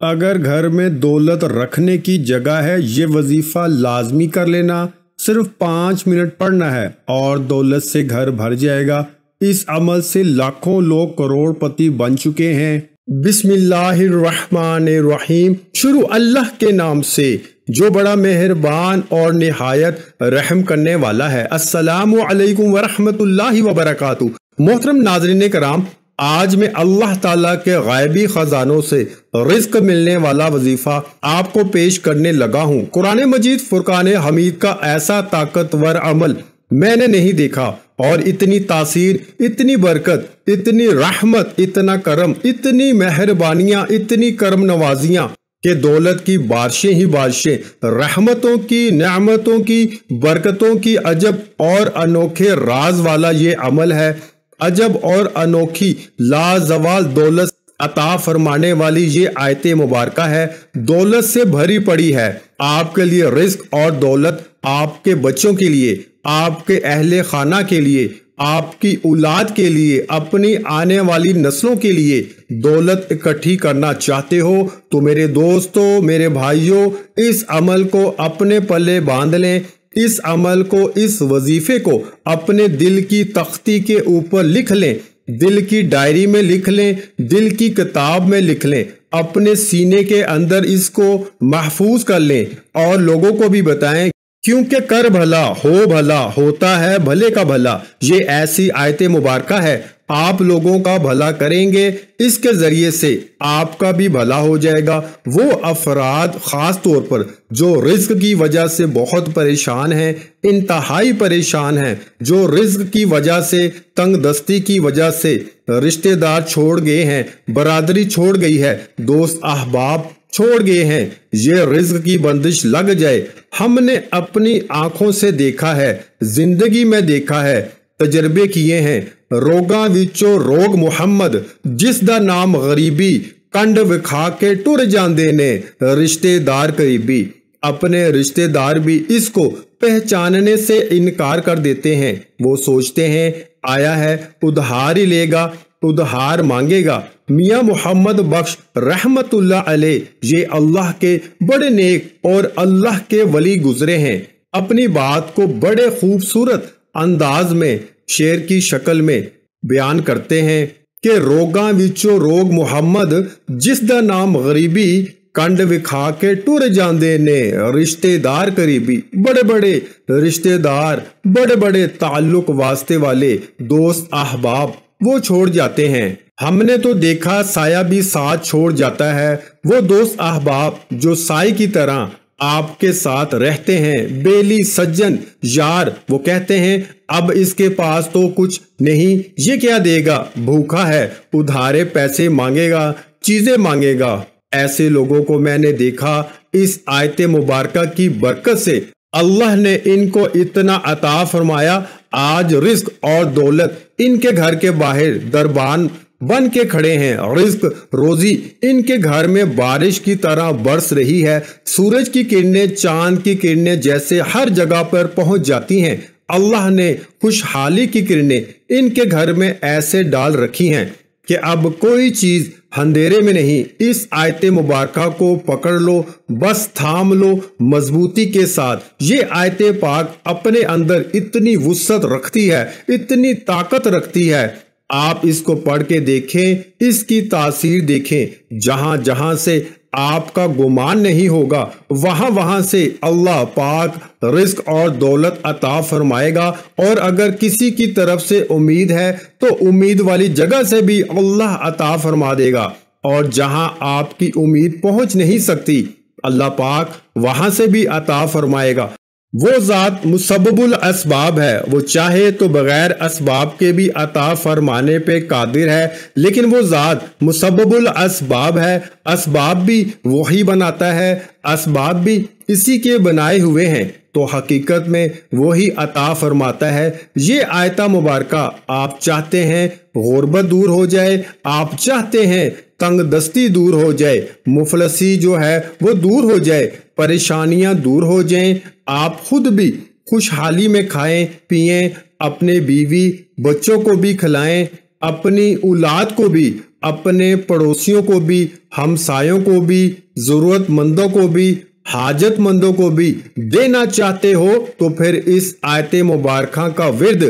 اگر گھر میں دولت رکھنے کی جگہ ہے، یہ وظیفہ لازمی کر لینا۔ صرف 5 منٹ پڑھنا ہے اور دولت سے گھر بھر جائے گا۔ اس عمل سے لاکھوں لوگ کروڑ پتی بن چکے ہیں۔ بسم اللہ الرحمن الرحیم۔ شروع اللہ کے نام سے جو بڑا مہربان اور نہایت رحم کرنے والا ہے۔ السلام علیکم ورحمۃ اللہ وبرکاتہ۔ محترم ناظرین کرام، آج میں اللہ تعالیٰ کے غیبی خزانوں سے رزق ملنے والا وظیفہ آپ کو پیش کرنے لگا ہوں۔ قرآن مجید فرقان حمید کا ایسا طاقتور عمل میں نے نہیں دیکھا، اور اتنی تاثیر، اتنی برکت، اتنی رحمت، اتنا کرم، اتنی مہربانیاں، اتنی کرم نوازیاں کہ دولت کی بارشیں ہی بارشیں، رحمتوں کی، نعمتوں کی، برکتوں کی عجب اور انوکھے راز والا یہ عمل ہے۔ عجب اور انوکھی لازوال دولت عطا فرمانے والی یہ آیت مبارکہ ہے، دولت سے بھری پڑی ہے۔ آپ کے لیے رزق اور دولت، آپ کے بچوں کے لیے، آپ کے اہل خانہ کے لیے، آپ کی اولاد کے لیے، اپنی آنے والی نسلوں کے لیے دولت اکٹھی کرنا چاہتے ہو تو میرے دوستو، میرے بھائیوں، اس عمل کو اپنے پلے باندھ لیں۔ اس عمل کو، اس وظیفے کو اپنے دل کی تختی کے اوپر لکھ لیں، دل کی ڈائری میں لکھ لیں، دل کی کتاب میں لکھ لیں، اپنے سینے کے اندر اس کو محفوظ کر لیں اور لوگوں کو بھی بتائیں، کیونکہ کر بھلا ہو بھلا ہوتا ہے بھلے کا بھلا۔ یہ ایسی آیت مبارکہ ہے، آپ لوگوں کا بھلا کریں گے، اس کے ذریعے سے آپ کا بھی بھلا ہو جائے گا۔ وہ افراد خاص طور پر جو رزق کی وجہ سے بہت پریشان ہیں، انتہائی پریشان ہیں، جو رزق کی وجہ سے، تنگ دستی کی وجہ سے رشتہ دار چھوڑ گئے ہیں، برادری چھوڑ گئی ہے، دوست احباب چھوڑ گئے ہیں، یہ رزق کی بندش لگ جائے۔ ہم نے اپنی آنکھوں سے دیکھا ہے، زندگی میں دیکھا ہے، تجربے کیے ہیں۔ روگاں وچوں روگ محمد، جس دا نام غریبی، کنڈ وکھا کے ٹر جاندے نے رشتے دار قریبی۔ اپنے رشتے دار بھی اس کو پہچاننے سے انکار کر دیتے ہیں۔ وہ سوچتے ہیں آیا ہے ادھار ہی لے گا، ادھار مانگے گا۔ میاں محمد بخش رحمت اللہ علیہ یہ اللہ کے بڑے نیک اور اللہ کے ولی گزرے ہیں۔ اپنی بات کو بڑے خوبصورت انداز میں شعر کی شکل میں بیان کرتے ہیں کہ روگاں وچوں روگ محمد، جس دا نام غریبی، کنڈ وکھا کے ٹر جاندے نے رشتے دار قریبی۔ بڑے بڑے رشتے دار، بڑے بڑے تعلق واسطے والے دوست احباب وہ چھوڑ جاتے ہیں۔ ہم نے تو دیکھا سایہ بھی ساتھ چھوڑ جاتا ہے۔ وہ دوست احباب جو سائے کی طرح آپ کے ساتھ رہتے ہیں، بیلی سجن یار، وہ کہتے ہیں اب اس کے پاس تو کچھ نہیں، یہ کیا دے گا، بھوکا ہے، ادھارے پیسے مانگے گا، چیزیں مانگے گا۔ ایسے لوگوں کو میں نے دیکھا۔ اس آیت مبارکہ کی برکت سے اللہ نے ان کو اتنا عطا فرمایا، آج رزق اور دولت ان کے گھر کے باہر دربان بن کے کھڑے ہیں۔ رزق روزی ان کے گھر میں بارش کی طرح برس رہی ہے، سورج کی کرنیں، چاند کی کرنیں جیسے ہر جگہ پر پہنچ جاتی ہیں۔ اللہ نے خوشحالی کی کرنیں ان کے گھر میں ایسے ڈال رکھی ہیں کہ اب کوئی چیز اندھیرے میں نہیں۔ اس آیت مبارکہ کو پکڑ لو، بس تھام لو مضبوطی کے ساتھ۔ یہ آیت پاک اپنے اندر اتنی وسعت رکھتی ہے، اتنی طاقت رکھتی ہے۔ آپ اس کو پڑھ کے دیکھیں، اس کی تاثیر دیکھیں۔ جہاں جہاں سے آپ کا گمان نہیں ہوگا، وہاں وہاں سے اللہ پاک رزق اور دولت عطا فرمائے گا، اور اگر کسی کی طرف سے امید ہے تو امید والی جگہ سے بھی اللہ عطا فرما دے گا، اور جہاں آپ کی امید پہنچ نہیں سکتی اللہ پاک وہاں سے بھی عطا فرمائے گا۔ وہ ذات مسبب الاسباب ہے، وہ چاہے تو بغیر اسباب کے بھی عطا فرمانے پہ قادر ہے، لیکن وہ ذات مسبب الاسباب ہے، اسباب بھی وہی بناتا ہے، اسباب بھی اسی کے بنائے ہوئے ہیں، تو حقیقت میں وہی عطا فرماتا ہے۔ یہ آیت مبارکہ آپ چاہتے ہیں غربت دور ہو جائے، آپ چاہتے ہیں تنگ دستی دور ہو جائے، مفلسی جو ہے وہ دور ہو جائے، پریشانیاں دور ہو جائیں، آپ خود بھی خوشحالی میں کھائیں پئیں، اپنے بیوی بچوں کو بھی کھلائیں، اپنی اولاد کو بھی اپنے پڑوسیوں کو بھی، ہمسایوں کو بھی، ضرورت مندوں کو بھی، حاجت مندوں کو بھی دینا چاہتے ہو تو پھر اس آیت مبارکہ کا ورد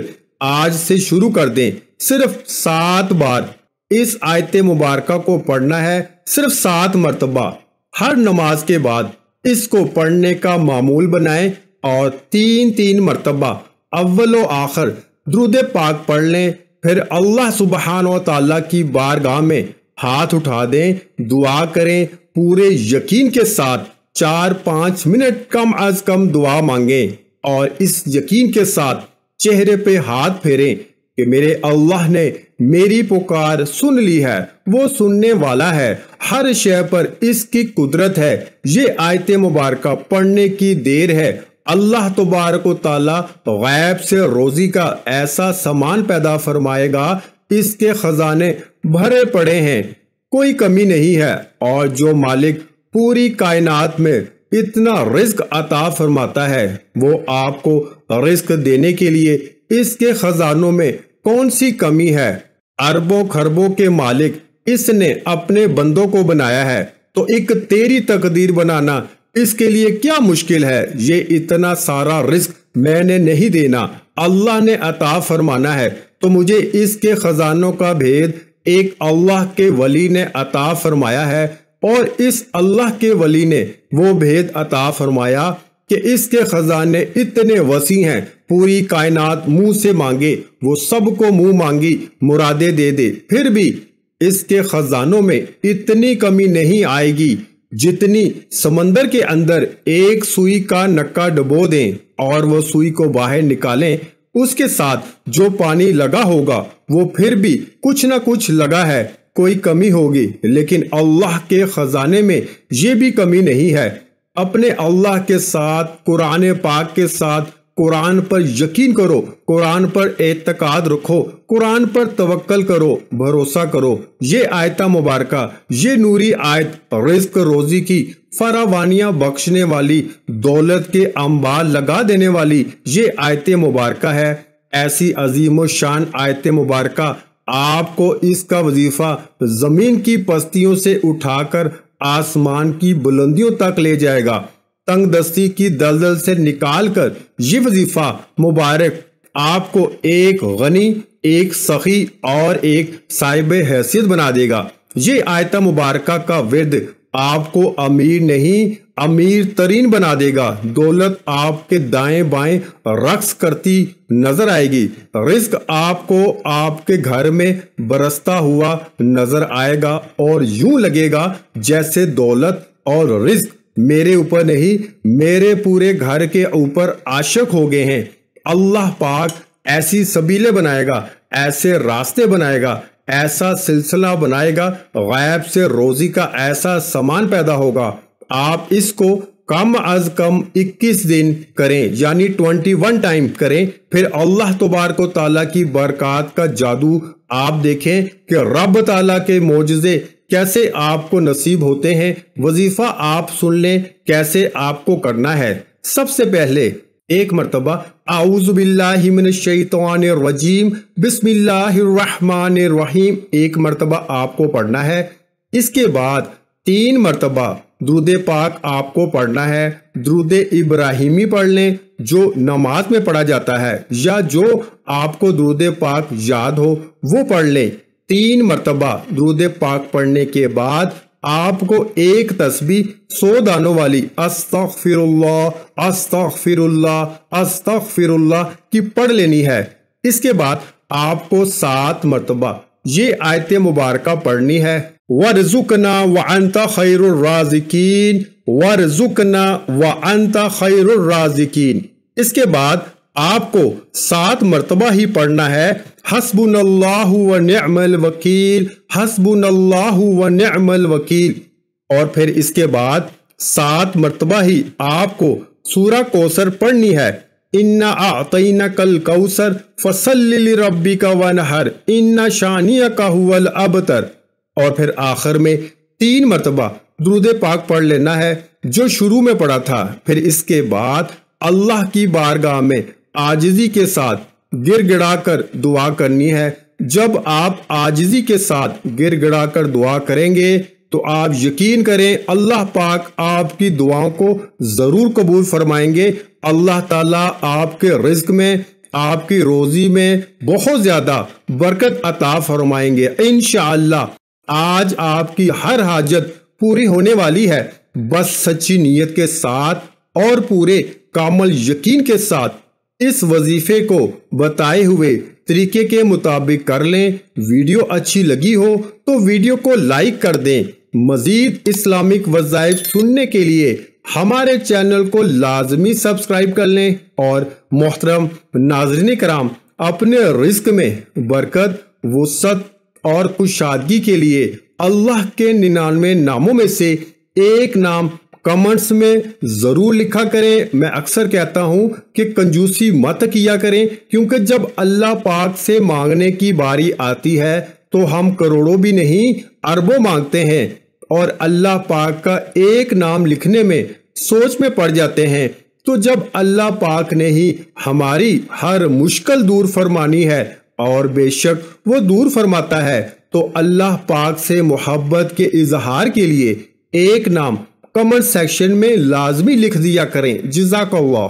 آج سے شروع کر دیں۔ صرف 7 بار اس آیت مبارکہ کو پڑھنا ہے، صرف 7 مرتبہ ہر نماز کے بعد اس کو پڑھنے کا معمول بنائیں، اور 3 مرتبہ اول و آخر درود پاک پڑھ لیں۔ پھر اللہ سبحانہ و تعالیٰ کی بارگاہ میں ہاتھ اٹھا دیں، دعا کریں، پورے یقین کے ساتھ 4-5 منٹ کم از کم دعا مانگیں، اور اس یقین کے ساتھ چہرے پہ ہاتھ پھیریں کہ میرے اللہ نے میری پکار سن لی ہے، وہ سننے والا ہے، ہر شے پر اس کی قدرت ہے۔ یہ آیت مبارکہ پڑھنے کی دیر ہے، اللہ تبارک و تعالیٰ غیب سے روزی کا ایسا سامان پیدا فرمائے گا، اس کے خزانے بھرے پڑے ہیں، کوئی کمی نہیں ہے۔ اور جو مالک پوری کائنات میں اتنا رزق عطا فرماتا ہے، وہ آپ کو رزق دینے کے لیے اس کے خزانوں میں کون سی کمی ہے؟ اربوں خربوں کے مالک اس نے اپنے بندوں کو بنایا ہے، تو ایک تیری تقدیر بنانا اس کے لیے کیا مشکل ہے؟ یہ اتنا سارا رزق میں نے نہیں دینا، اللہ نے عطا فرمانا ہے، تو مجھے اس کے خزانوں کا بھید ایک اللہ کے ولی نے عطا فرمایا ہے، اور اس اللہ کے ولی نے وہ بھید عطا فرمایا کہ اس کے خزانے اتنے وسیع ہیں، پوری کائنات منہ سے مانگے وہ سب کو منہ مانگی مرادیں دے دے، پھر بھی اس کے خزانوں میں اتنی کمی نہیں آئے گی جتنی سمندر کے اندر ایک سوئی کا نکا ڈبو دیں اور وہ سوئی کو باہر نکالیں، اس کے ساتھ جو پانی لگا ہوگا وہ پھر بھی کچھ نہ کچھ لگا ہے، کوئی کمی ہوگی، لیکن اللہ کے خزانے میں یہ بھی کمی نہیں ہے۔ اپنے اللہ کے ساتھ، قرآن پاک کے ساتھ، قرآن پر یقین کرو، قرآن پر اعتقاد رکھو، قرآن پر توکل کرو، بھروسہ کرو۔ یہ آیت مبارکہ، یہ نوری آیت رزق روزی کی فراوانیاں بخشنے والی، دولت کے انبار لگا دینے والی یہ آیت مبارکہ ہے۔ ایسی عظیم و شان آیت مبارکہ آپ کو اس کا وظیفہ زمین کی پستیوں سے اٹھا کر آسمان کی بلندیوں تک لے جائے گا، تنگ دستی کی دلدل سے نکال کر یہ وظیفہ مبارک آپ کو ایک غنی، ایک سخی اور ایک صاحب حیثیت بنا دے گا۔ یہ آیت مبارکہ کا ورد آپ کو امیر نہیں، امیر ترین بنا دے گا۔ دولت آپ کے دائیں بائیں رقص کرتی نظر آئے گی، رزق آپ کو آپ کے گھر میں برستا ہوا نظر آئے گا، اور یوں لگے گا جیسے دولت اور رزق میرے اوپر نہیں، میرے پورے گھر کے اوپر عاشق ہو گئے ہیں۔ اللہ پاک ایسی سبیلیں بنائے گا، ایسے راستے بنائے گا، ایسا سلسلہ بنائے گا، غیب سے روزی کا ایسا سامان پیدا ہوگا۔ آپ اس کو کم از کم 21 دن کریں، یعنی 21 ٹائم کریں، پھر اللہ تبارک و تعالیٰ کی برکات کا جادو آپ دیکھیں کہ رب تعالیٰ کے معجزے کیسے آپ کو نصیب ہوتے ہیں۔ وظیفہ آپ سن لیں کیسے آپ کو کرنا ہے۔ سب سے پہلے ایک مرتبہ اعوذ باللہ من الشیطان الرجیم بسم اللہ الرحمن الرحیم ایک مرتبہ آپ کو پڑھنا ہے۔ اس کے بعد 3 مرتبہ درود پاک آپ کو پڑھنا ہے۔ درود ابراہیمی پڑھ لیں جو نماز میں پڑھا جاتا ہے، یا جو آپ کو درود پاک یاد ہو وہ پڑھ لیں۔ 3 مرتبہ درود پاک پڑھنے کے بعد آپ کو ایک تسبیح 100 دانوں والی استغفر اللہ استغفر اللہ استغفر اللہ کی پڑھ لینی ہے۔ اس کے بعد آپ کو 7 مرتبہ یہ آیت مبارکہ پڑھنی ہے، وَارْزُقْنَا وَأَنْتَ خَيْرُ الرَّازِقِينَ وَارْزُقْنَا وَأَنْتَ خَيْرُ الرَّازِقِينَ۔ اس کے بعد آپ کو 7 مرتبہ ہی پڑھنا ہے، حسبنا اللہ ونعم الوکیل حسبنا اللہ ونعم الوکیل، اور پھر اس کے بعد 7 مرتبہ ہی آپ کو سورہ کوثر پڑھنی ہے، اِنَّا أَعْطَيْنَكَ الْكَوْثَرَ فَصَلِّ لِرَبِّكَ وَانْحَرْ إِنَّ شَانِئَكَ هُوَ الْأَبْتَرُ، اور پھر آخر میں 3 مرتبہ درود پاک پڑھ لینا ہے جو شروع میں پڑھا تھا۔ پھر اس کے بعد اللہ کی بارگاہ میں عاجزی کے ساتھ گر گڑا کر دعا کرنی ہے، جب آپ عاجزی کے ساتھ گر گڑا کر دعا کریں گے تو آپ یقین کریں اللہ پاک آپ کی دعاؤں کو ضرور قبول فرمائیں گے۔ اللہ تعالیٰ آپ کے رزق میں، آپ کی روزی میں بہت زیادہ برکت عطا فرمائیں گے انشاءاللہ۔ آج آپ کی ہر حاجت پوری ہونے والی ہے، بس سچی نیت کے ساتھ اور پورے کامل یقین کے ساتھ اس وظیفے کو بتائے ہوئے طریقے کے مطابق کر لیں۔ ویڈیو اچھی لگی ہو تو ویڈیو کو لائک کر دیں۔ مزید اسلامک وظائف سننے کے لیے ہمارے چینل کو لازمی سبسکرائب کر لیں۔ اور محترم ناظرین کرام، اپنے رزق میں برکت، وسعت اور کشادگی کے لیے اللہ کے 99 ناموں میں سے ایک نام کمنٹس میں ضرور لکھا کریں۔ میں اکثر کہتا ہوں کہ کنجوسی مت کیا کریں، کیونکہ جب اللہ پاک سے مانگنے کی باری آتی ہے تو ہم کروڑوں بھی نہیں اربوں مانگتے ہیں، اور اللہ پاک کا ایک نام لکھنے میں سوچ میں پڑ جاتے ہیں۔ تو جب اللہ پاک نے ہی ہماری ہر مشکل دور فرمانی ہے، اور بے شک وہ دور فرماتا ہے، تو اللہ پاک سے محبت کے اظہار کے لیے ایک نام کمنٹ سیکشن میں لازمی لکھ دیا کریں۔ جزاک اللہ۔